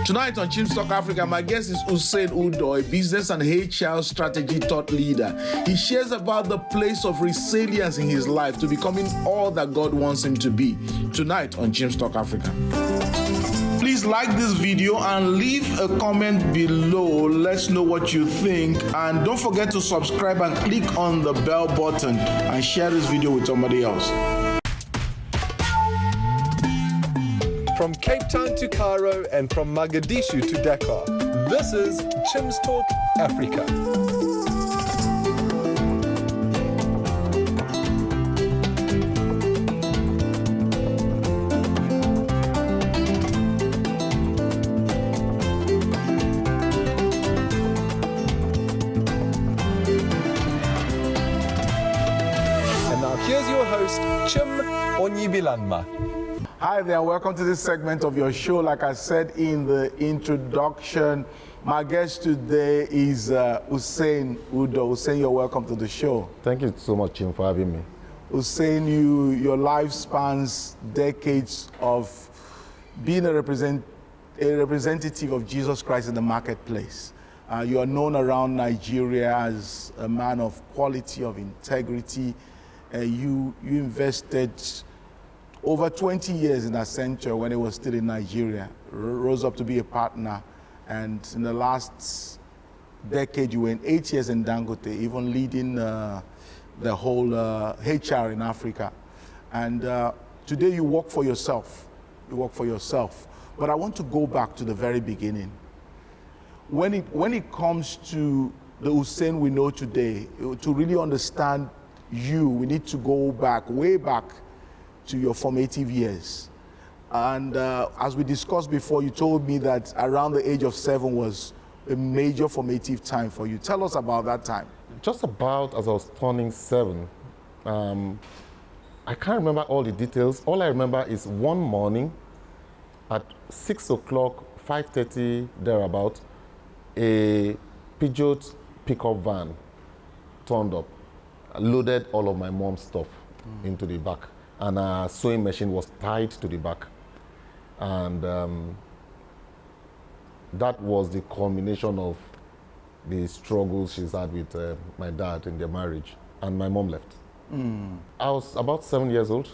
Tonight on Chim's Talk Africa, my guest is Usen Udoh, a business and HR strategy thought leader. He shares about the place of resilience in his life to becoming all that God wants him to be. Tonight on Chim's Talk Africa. Please like this video and leave a comment below. Let's know what you think. And don't forget to subscribe and click on the bell button and share this video with somebody else. From Cape Town to Cairo and from Mogadishu to Dakar, this is Chim's Talk Africa. And now here's your host, Chim Onyibilanma. Hi there, welcome to this segment of your show. Like I said in the introduction, my guest today is Usen Udoh. Usen, you're welcome to the show. Thank you so much, Chim, for having me. Usen, your life spans decades of being a representative of Jesus Christ in the marketplace. You are known around Nigeria as a man of quality, of integrity. You invested over 20 years in Accenture when it was still in Nigeria, rose up to be a partner. And in the last decade, you were in 8 years in Dangote, even leading the whole HR in Africa. And today you work for yourself. You work for yourself. But I want to go back to the very beginning. When it comes to the Usen we know today, to really understand you, we need to go back, way back, to your formative years. And as we discussed before, you told me that around the age of 7 was a major formative time for you. Tell us about that time. Just about as I was turning 7, I can't remember all the details. All I remember is one morning at 6 o'clock, 5:30, thereabout, a Peugeot pickup van turned up, loaded all of my mom's stuff into the back. And a sewing machine was tied to the back. And that was the culmination of the struggles she's had with my dad in their marriage. And my mom left. I was about 7 years old.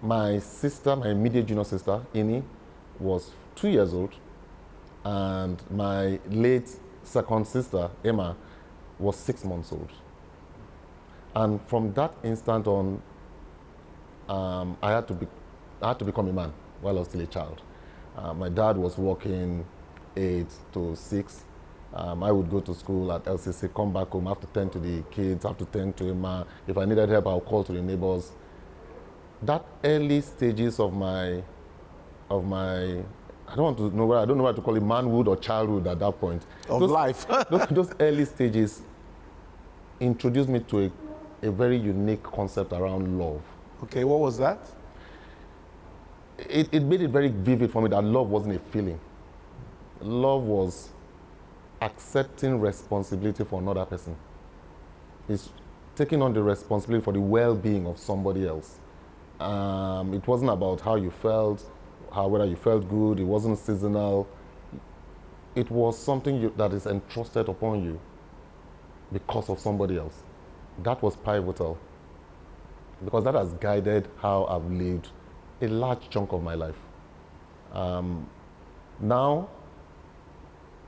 My sister, my immediate junior sister, Ini, was 2 years old. And my late second sister, Emma, was 6 months old. And from that instant on, I had to become a man while I was still a child. My dad was working 8 to 6. I would go to school at LCC, come back home, have to tend to the kids, have to tend to Emma. If I needed help, I'll call to the neighbors. That early stages of my I don't know what to call it, manhood or childhood at that point. Life. those early stages introduced me to a very unique concept around love. Okay, what was that? It made it very vivid for me that love wasn't a feeling. Love was accepting responsibility for another person. It's taking on the responsibility for the well-being of somebody else. It wasn't about how you felt, whether you felt good. It wasn't seasonal. It was something that is entrusted upon you because of somebody else. That was pivotal, because that has guided how I've lived a large chunk of my life. Now,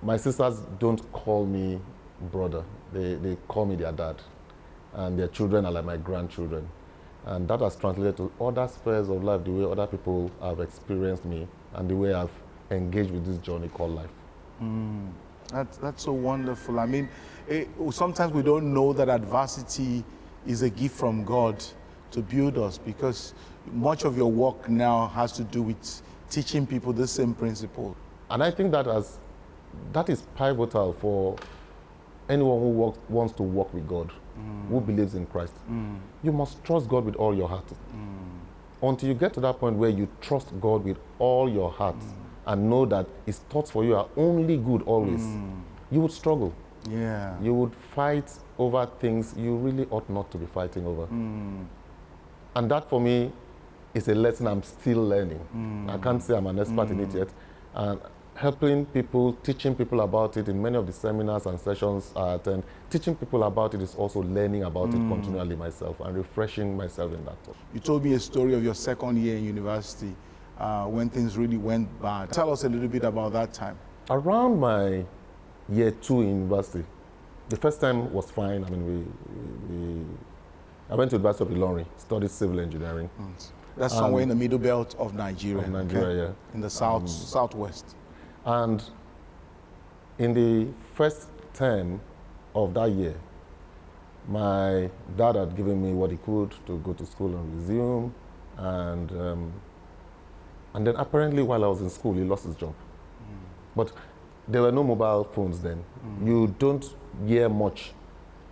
my sisters don't call me brother. They call me their dad. And their children are like my grandchildren. And that has translated to other spheres of life, the way other people have experienced me and the way I've engaged with this journey called life. That's so wonderful. I mean, sometimes we don't know that adversity is a gift from God to build us, because much of your work now has to do with teaching people the same principle. And I think that is pivotal for anyone who wants to walk with God, who believes in Christ. You must trust God with all your heart. Until you get to that point where you trust God with all your heart and know that His thoughts for you are only good always, you would struggle. Yeah. You would fight over things you really ought not to be fighting over. And that for me is a lesson I'm still learning. I can't say I'm an expert in it yet. And helping people, teaching people about it in many of the seminars and sessions I attend. Teaching people about it is also learning about it continually myself and refreshing myself in that. You told me a story of your second year in university when things really went bad. Tell us a little bit about that time. Around my year 2 in university, the first time was fine. I mean, I went to the University of Ilorin, studied civil engineering. That's somewhere in the middle belt of Nigeria. Yeah. In the southwest. And in the first term of that year, my dad had given me what he could to go to school and resume. And then apparently while I was in school, he lost his job. But there were no mobile phones then. You don't hear much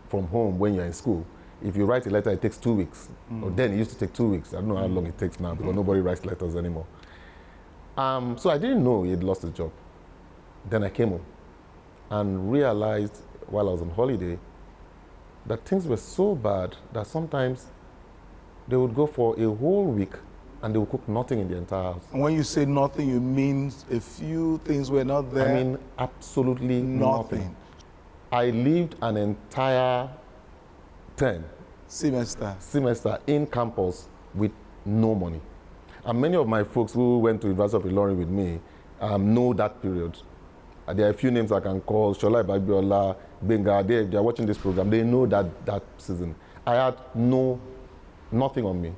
from home when you're in school. If you write a letter, it takes 2 weeks. Or then it used to take 2 weeks. I don't know how long it takes now because nobody writes letters anymore. So I didn't know he had lost his job. Then I came home and realized while I was on holiday that things were so bad that sometimes they would go for a whole week and they would cook nothing in the entire house. And when you say nothing, you mean a few things were not there? I mean absolutely nothing. I lived an entire term semester in campus with no money. And many of my folks who went to University of Ilorin with me know that period. There are a few names I can call, Shola Ibagbiola, Benga, they are watching this program. They know that season. I had nothing on me.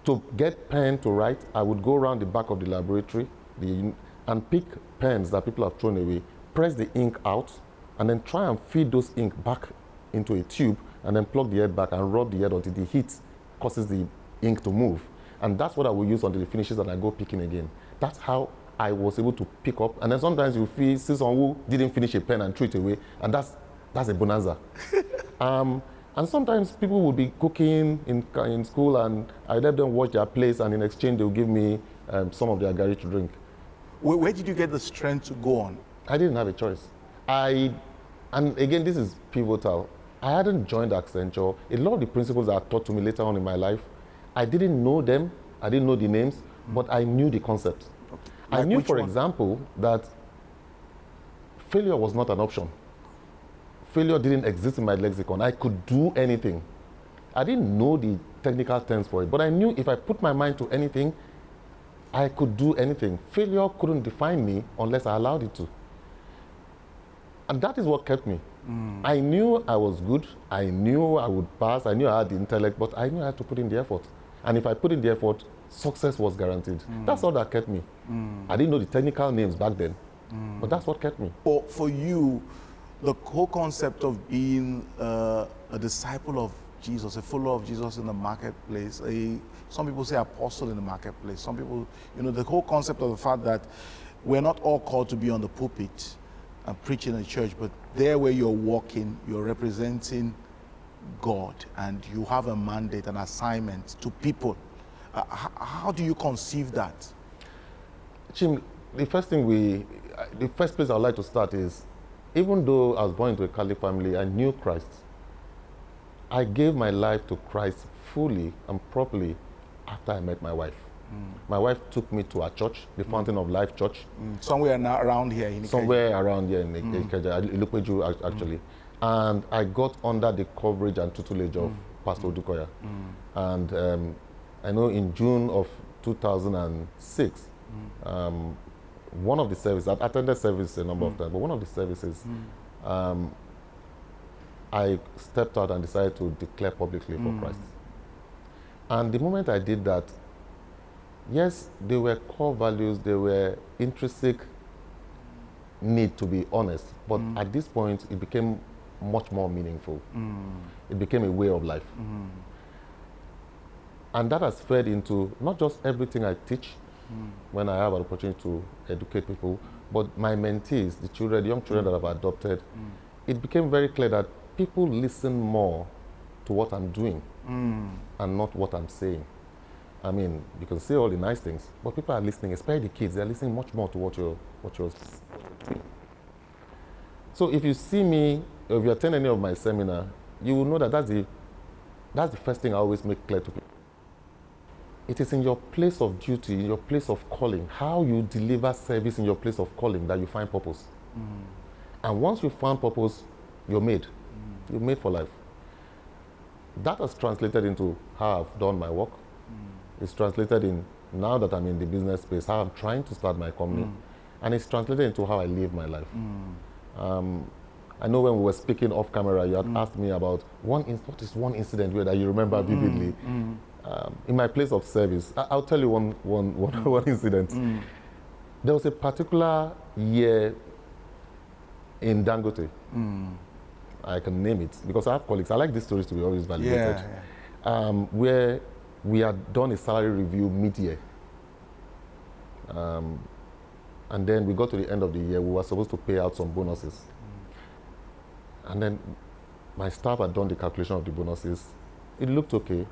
To get pen to write, I would go around the back of the laboratory and pick pens that people have thrown away, press the ink out, and then try and feed those ink back into a tube, and then plug the head back and rub the head until the heat causes the ink to move. And that's what I will use until it finishes and I go picking again. That's how I was able to pick up. And then sometimes you see someone who didn't finish a pen and threw it away, and that's a bonanza. And sometimes people would be cooking in school and I let them watch their plates, and in exchange they'll give me some of their gari to drink. Where did you get the strength to go on? I didn't have a choice. And again, this is pivotal. I hadn't joined Accenture. A lot of the principles that are taught to me later on in my life, I didn't know them, I didn't know the names, but I knew the concept. Okay. I knew, for example, that failure was not an option. Failure didn't exist in my lexicon. I could do anything. I didn't know the technical terms for it, but I knew if I put my mind to anything, I could do anything. Failure couldn't define me unless I allowed it to. And that is what kept me. I knew I was good. I knew I would pass. I knew I had the intellect, but I knew I had to put in the effort. And if I put in the effort, success was guaranteed. That's all that kept me. I didn't know the technical names back then, but that's what kept me. For you, the whole concept of being a disciple of Jesus, a follower of Jesus in the marketplace, some people say apostle in the marketplace. Some people, the whole concept of the fact that we're not all called to be on the pulpit and preaching in church, but there where you're walking, you're representing God and you have a mandate, an assignment to people. How do you conceive that? Chim, the first place I'd like to start is, even though I was born into a Catholic family, I knew Christ. I gave my life to Christ fully and properly after I met my wife. My wife took me to our church, the Fountain of Life Church. Somewhere around here in Ikeja. Somewhere around here in Ikeja, Ilupeju actually. And I got under the coverage and tutelage of Pastor Udukoya. And I know in June of 2006, one of the services, I attended service a number of times, but one of the services, I stepped out and decided to declare publicly for Christ. And the moment I did that, yes, there were core values, there were intrinsic need to be honest, but at this point, it became much more meaningful. It became a way of life. And that has fed into not just everything I teach when I have an opportunity to educate people, but my mentees, the young children that I've adopted, it became very clear that people listen more to what I'm doing and not what I'm saying. I mean, you can say all the nice things, but people are listening, especially the kids, they're listening much more to what you're doing. So if you see me, if you attend any of my seminar, you will know that that's the first thing I always make clear to people. it is in your place of duty, in your place of calling, how you deliver service in your place of calling that you find purpose. And once you find purpose, you're made. You're made for life. That has translated into how I've done my work. It's translated in, now that I'm in the business space, how I'm trying to start my company. And it's translated into how I live my life. I know when we were speaking off camera, you had asked me about what is one incident where that you remember vividly. In my place of service, I'll tell you one incident. There was a particular year in Dangote. I can name it because I have colleagues. I like these stories to be always validated. Where we had done a salary review mid-year. And then we got to the end of the year, we were supposed to pay out some bonuses. And then my staff had done the calculation of the bonuses. It looked okay.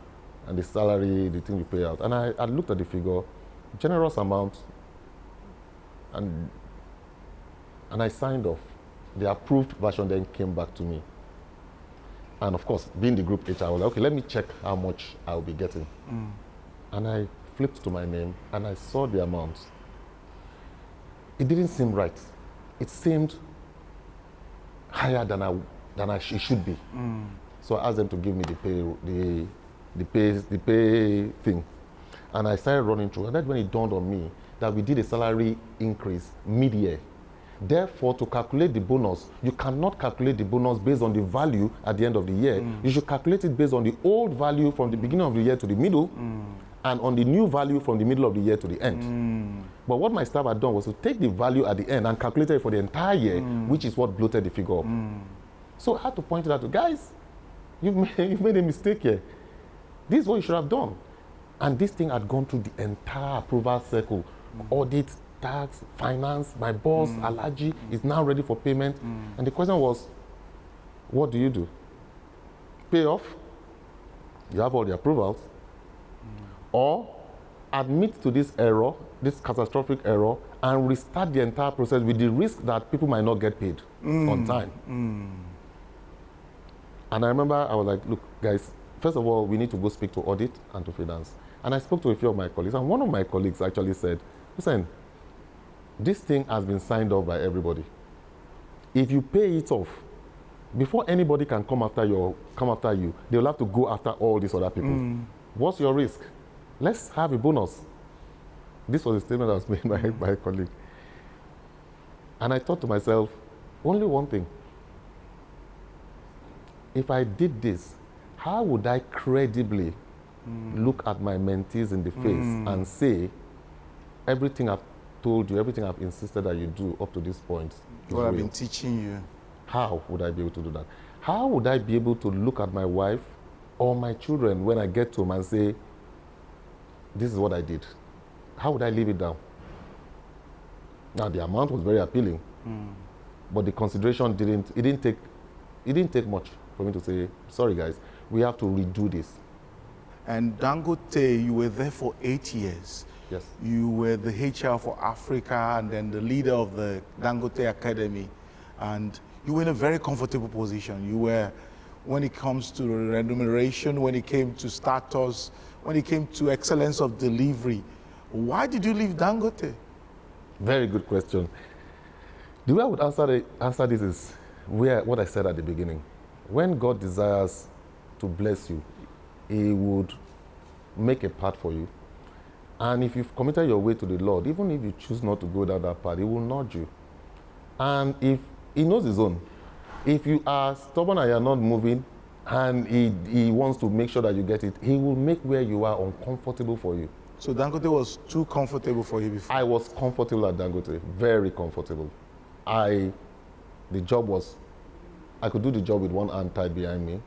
And the salary, the thing you pay out. And I looked at the figure, generous amount, and I signed off. The approved version then came back to me. And of course, being the group HR, I was like, okay, let me check how much I'll be getting. And I flipped to my name and I saw the amount. It didn't seem right. It seemed higher than it should be. So I asked them to give me the pay thing. And I started running through. And that's when it dawned on me that we did a salary increase mid-year. Therefore, to calculate the bonus, you cannot calculate the bonus based on the value at the end of the year. You should calculate it based on the old value from the beginning of the year to the middle, and on the new value from the middle of the year to the end. But what my staff had done was to take the value at the end and calculate it for the entire year, which is what bloated the figure up. So I had to point it out to guys, you've made a mistake here. This is what you should have done. And this thing had gone through the entire approval circle. Audit, tax, finance, my boss, Alaji, is now ready for payment. And the question was, what do? Pay off? You have all the approvals. Or admit to this error, this catastrophic error, and restart the entire process with the risk that people might not get paid on time. And I remember I was like, look, guys, first of all, we need to go speak to audit and to finance. And I spoke to a few of my colleagues, and one of my colleagues actually said, listen, this thing has been signed off by everybody. If you pay it off, before anybody can come after you, they'll have to go after all these other people. What's your risk? Let's have a bonus. This was a statement that was made by a colleague. And I thought to myself, only one thing. If I did this, how would I credibly look at my mentees in the face and say, everything I've told you, everything I've insisted that you do up to this point is What I've real. been teaching you. How would I be able to do that? How would I be able to look at my wife or my children when I get to them and say, this is what I did? How would I leave it down? Now, the amount was very appealing, but the consideration didn't take much for me to say, sorry guys, we have to redo this. And Dangote, you were there for 8 years. Yes. You were the HR for Africa and then the leader of the Dangote Academy. And you were in a very comfortable position. You were, when it comes to remuneration, when it came to status, when it came to excellence of delivery. Why did you leave Dangote? Very good question. The way I would answer this is what I said at the beginning. When God desires to bless you, He would make a path for you. And if you've committed your way to the Lord, even if you choose not to go down that path, He will nudge you. And if He knows His own, if you are stubborn and you're not moving, and he wants to make sure that you get it, He will make where you are uncomfortable for you. So Dangote was too comfortable for you before? I was comfortable at Dangote, very comfortable. I could do the job with one hand tied behind me.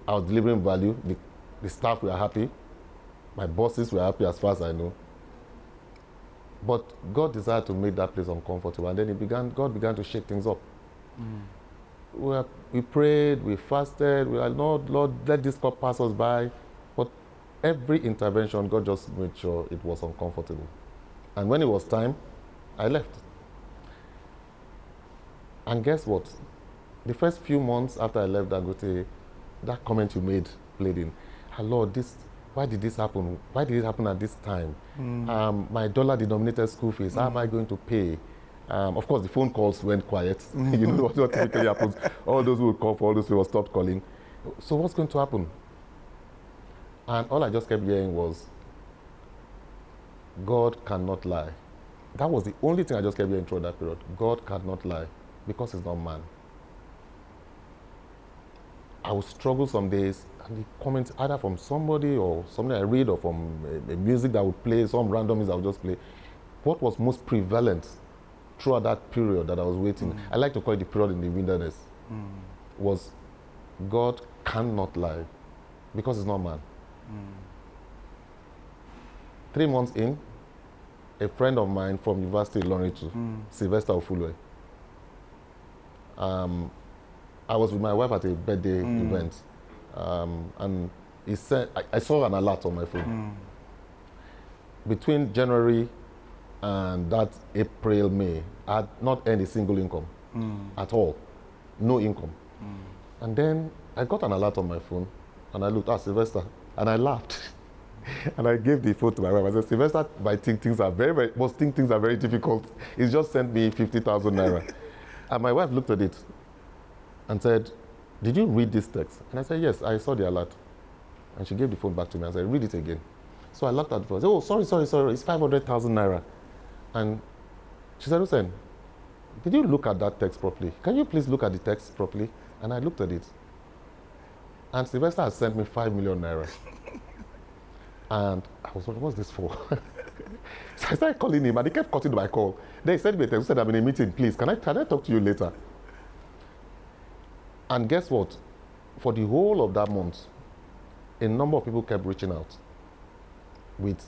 I was delivering value. The staff were happy. My bosses were happy as far as I know. But God desired to make that place uncomfortable, and then God began to shake things up. We prayed, we fasted, we were like, Lord, let this cup pass us by. But every intervention, God just made sure it was uncomfortable. And when it was time, I left. And guess what? The first few months after I left Dangote, that comment you made played in. Lord, why did this happen? Why did it happen at this time? My dollar-denominated school fees, how am I going to pay? Of course, the phone calls went quiet. You know what typically happens. All those who would call for all those people stopped calling. So what's going to happen? And all I just kept hearing was, God cannot lie. That was the only thing I just kept hearing through that period. God cannot lie because he's not man. I would struggle some days, and the comments either from somebody or something I read or from a music that would play, some random music I would just play. What was most prevalent throughout that period that I was waiting, I like to call it the period in the wilderness, was God cannot lie because he's not man. 3 months in, a friend of mine from University of London, Sylvester Ofulwe, I was with my wife at a birthday event, and he said, I saw an alert on my phone. Between January and that April, May, I had not earned a single income at all. No income. And then I got an alert on my phone, and I looked at Sylvester, and I laughed. And I gave the phone to my wife. I said, Sylvester might think things are must think things are very difficult. He's just sent me 50,000 naira. And my wife looked at it and said, did you read this text? And I said, yes, I saw the alert. And she gave the phone back to me and said, read it again. So I looked at the phone. I said, oh, sorry, it's 500,000 naira. And she said, Usen, did you look at that text properly? Can you please look at the text properly? And I looked at it. And Sylvester has sent me 5 million naira. And I was wondering, what's this for? So I started calling him, and he kept cutting my call. Then he sent me a text, he said, I'm in a meeting, please, can I talk to you later? And guess what? For the whole of that month, a number of people kept reaching out with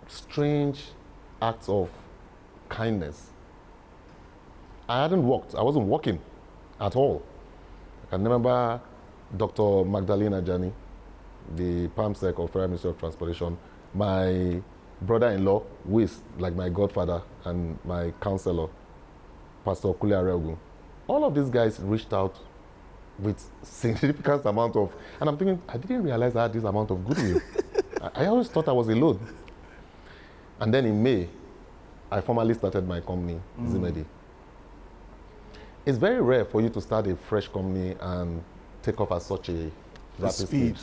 strange acts of kindness. I hadn't worked. I wasn't working at all. I can remember Dr. Magdalena Jani, the PAMSEC of Federal Ministry of Transportation, my brother-in-law, who is like my godfather, and my counselor, Pastor Kule Areogun. All of these guys reached out with significant amount of, and I'm thinking, I didn't realize I had this amount of goodwill. I always thought I was alone. And then in May, I formally started my company, Zimedi. It's very rare for you to start a fresh company and take off at such a rapid speed.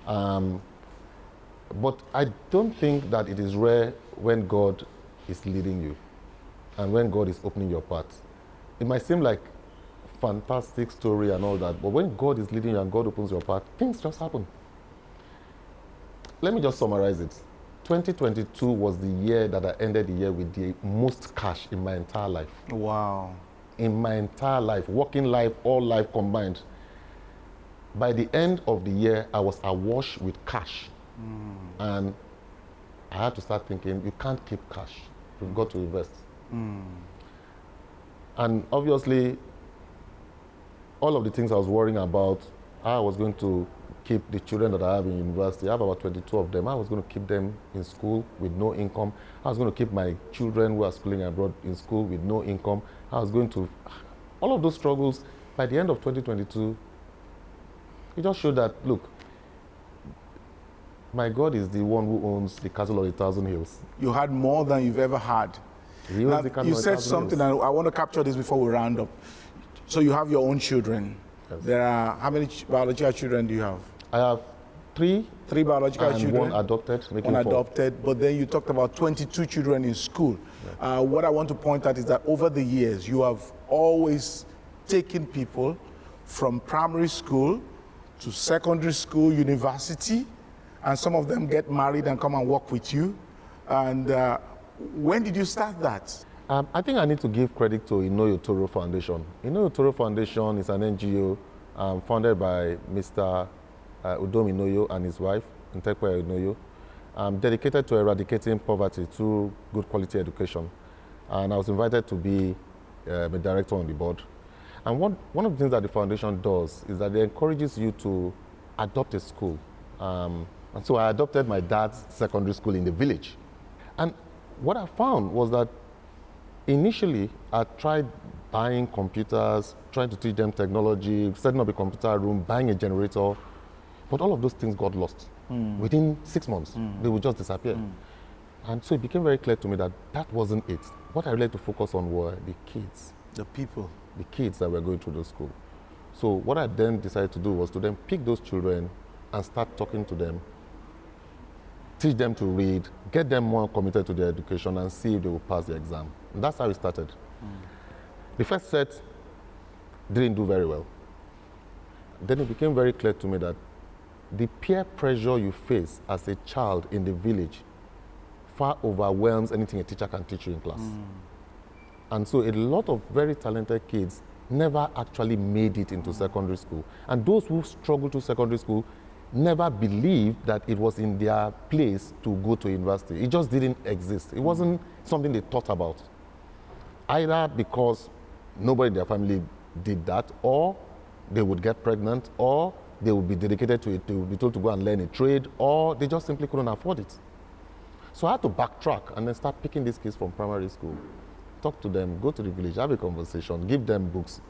But I don't think that it is rare when God is leading you and when God is opening your path. It might seem like fantastic story and all that, but when God is leading you and God opens your path, things just happen. Let me just summarize it. 2022 was the year that I ended the year with the most cash in my entire life. Wow. In my entire life, working life, all life combined. By the end of the year, I was awash with cash. And I had to start thinking, you can't keep cash. You've got to invest. And obviously, all of the things I was worrying about, I was going to keep the children that I have in university. I have about 22 of them. I was going to keep them in school with no income. I was going to keep my children who are schooling abroad in school with no income. I was going to, all of those struggles, by the end of 2022, it just showed that, look, my God is the one who owns the cattle of 1,000 hills. You had more than you've ever had. He owns the cattle You of said 1,000 something, hills. and I want to capture this before we round up. So you have your own children. Yes. There are, how many biological children do you have? I have three Biological and children. one adopted, making One 4. adopted, but then you talked about 22 children in school. What I want to point out is that over the years, you have always taken people from primary school to secondary school, university, and some of them get married and come and work with you. And when did you start that? I think I need to give credit to Usen Udoh Foundation. Usen Udoh Foundation is an NGO founded by Mr. Udom Inoyo and his wife, Ntekwe Inoyo, dedicated to eradicating poverty through good quality education. And I was invited to be a director on the board. And one of the things that the foundation does is that it encourages you to adopt a school. And so I adopted my dad's secondary school in the village. And what I found was that initially I tried buying computers, trying to teach them technology, setting up a computer room, buying a generator, but all of those things got lost. Within 6 months, they would just disappear. And so it became very clear to me that that wasn't it. What I really had to focus on were the kids. The people. The kids that were going through the school. So what I then decided to do was to then pick those children and start talking to them, teach them to read, get them more committed to their education and see if they will pass the exam. And that's how it started. The first set didn't do very well. Then it became very clear to me that the peer pressure you face as a child in the village far overwhelms anything a teacher can teach you in class. And so a lot of very talented kids never actually made it into secondary school. And those who struggled to secondary school never believed that it was in their place to go to university. It just didn't exist. It wasn't something they thought about. Either because nobody in their family did that, or they would get pregnant, or they would be dedicated to it, they would be told to go and learn a trade, or they just simply couldn't afford it. So I had to backtrack and then start picking these kids from primary school, talk to them, go to the village, have a conversation, give them books,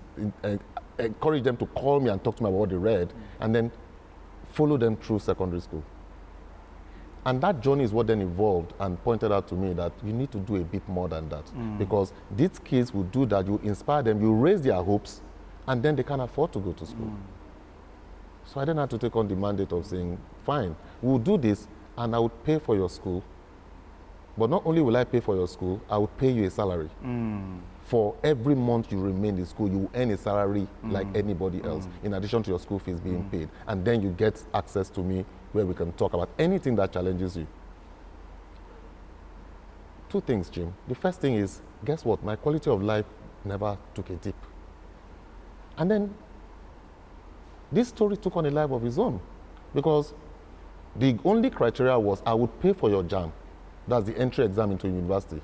encourage them to call me and talk to me about what they read, and then follow them through secondary school. And that journey is what then evolved and pointed out to me that you need to do a bit more than that. Because these kids will do that, you inspire them, you raise their hopes, and then they can't afford to go to school. So I then had to take on the mandate of saying, fine, we'll do this, and I would pay for your school. But not only will I pay for your school, I will pay you a salary. For every month you remain in school, you will earn a salary like anybody else, in addition to your school fees being paid. And then you get access to me where we can talk about anything that challenges you. Two things, Jim. The first thing is, guess what? My quality of life never took a dip. And then this story took on a life of its own, because the only criteria was I would pay for your JAM. That's the entry exam into university.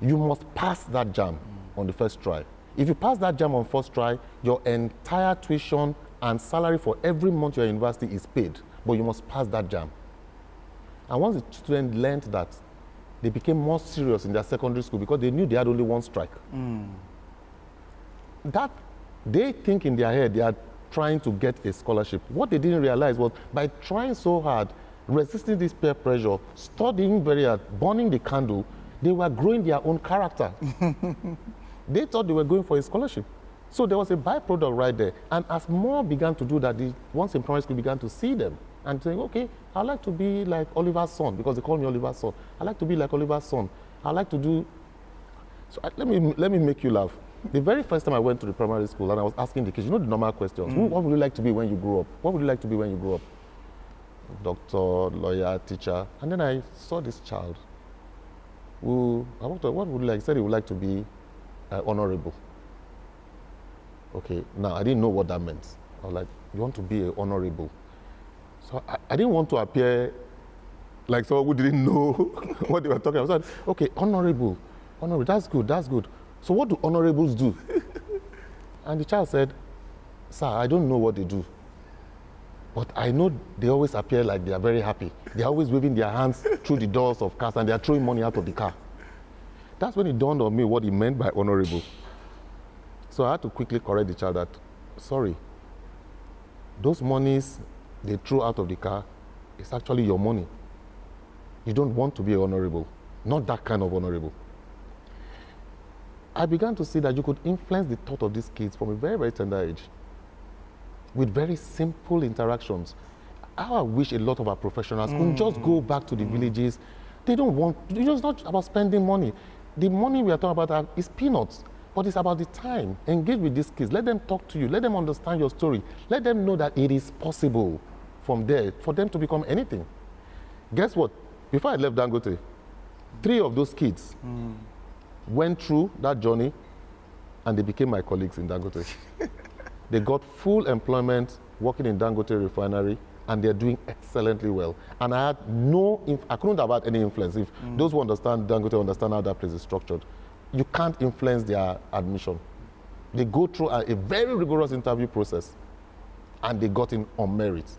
You must pass that JAM on the first try. If you pass that JAM on first try, your entire tuition and salary for every month you're in university is paid, but you must pass that JAM. And once the students learned that, they became more serious in their secondary school because they knew they had only one strike. That they think in their head they are trying to get a scholarship. What they didn't realize was by trying so hard, resisting this peer pressure, studying very hard, burning the candle, they were growing their own character. They thought they were going for a scholarship. So there was a byproduct right there. And as more began to do that, the ones in primary school began to see them and saying, okay, I'd like to be like Oliver's son, because they call me Oliver's son. I'd like to be like Oliver's son. I'd like to do... So let me make you laugh. The very first time I went to the primary school and I was asking the kids, you know the normal questions. What would you like to be when you grow up? What would you like to be when you grow up? Doctor, lawyer, teacher. And then I saw this child who, what would you like? He said he would like to be honorable. Okay, now I didn't know what that meant. I was like, you want to be honorable? So I didn't want to appear like someone who didn't know what they were talking about. I was like, okay, honorable, that's good, that's good. So what do honorables do? And the child said, sir, I don't know what they do, but I know they always appear like they are very happy. They're always waving their hands through the doors of cars and they're throwing money out of the car. That's when it dawned on me what he meant by honorable. So I had to quickly correct the child that, sorry, those monies they threw out of the car is actually your money. You don't want to be honorable, not that kind of honorable. I began to see that you could influence the thought of these kids from a very, very tender age with very simple interactions. How I wish a lot of our professionals could just go back to the villages. They don't want, it's not about spending money. The money we are talking about is peanuts, but it's about the time. Engage with these kids. Let them talk to you. Let them understand your story. Let them know that it is possible from there for them to become anything. Guess what? Before I left Dangote, 3 of those kids went through that journey and they became my colleagues in Dangote. They got full employment working in Dangote refinery and they're doing excellently well. And I had I couldn't have had any influence. If those who understand Dangote understand how that place is structured, you can't influence their admission. They go through a very rigorous interview process and they got in on merit.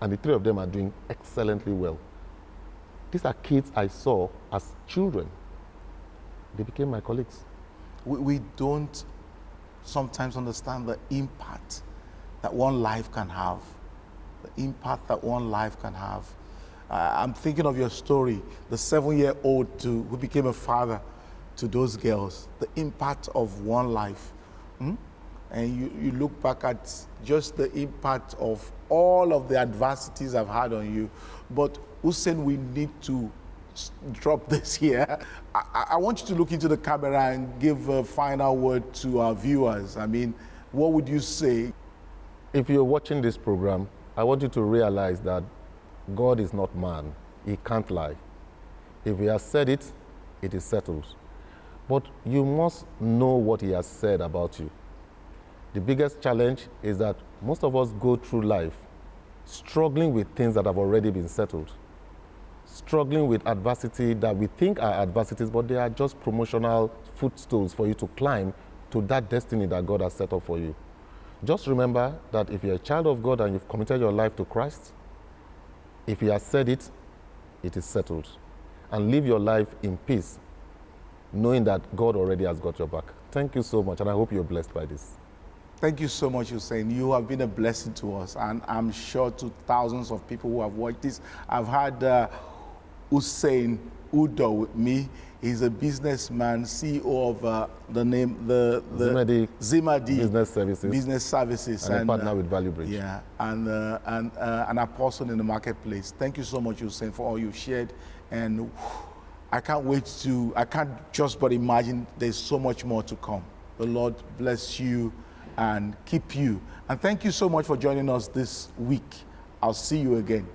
And the 3 of them are doing excellently well. These are kids I saw as children. They became my colleagues. We don't sometimes understand the impact that one life can have. The impact that one life can have. I'm thinking of your story, the 7-year-old who became a father to those girls, the impact of one life. And you look back at just the impact of all of the adversities I've had on you. But Usen, we need to drop this here. I want you to look into the camera and give a final word to our viewers. I mean, what would you say? If you're watching this program, I want you to realize that God is not man. He can't lie. If he has said it, it is settled. But you must know what he has said about you. The biggest challenge is that most of us go through life struggling with things that have already been settled, struggling with adversity that we think are adversities, but they are just promotional footstools for you to climb to that destiny that God has set up for you. Just remember that if you're a child of God and you've committed your life to Christ, if he has said it, it is settled. And live your life in peace, knowing that God already has got your back. Thank you so much, and I hope you're blessed by this. Thank you so much, Usen. You have been a blessing to us, and I'm sure to thousands of people who have watched this. I've had Usen Udoh with me. He's a businessman, CEO of the Zimadi Business Services. And a partner with Value Bridge. Yeah, and an apostle in the marketplace. Thank you so much, Usen, for all you've shared. And I can't just but imagine there's so much more to come. The Lord bless you and keep you. And thank you so much for joining us this week. I'll see you again.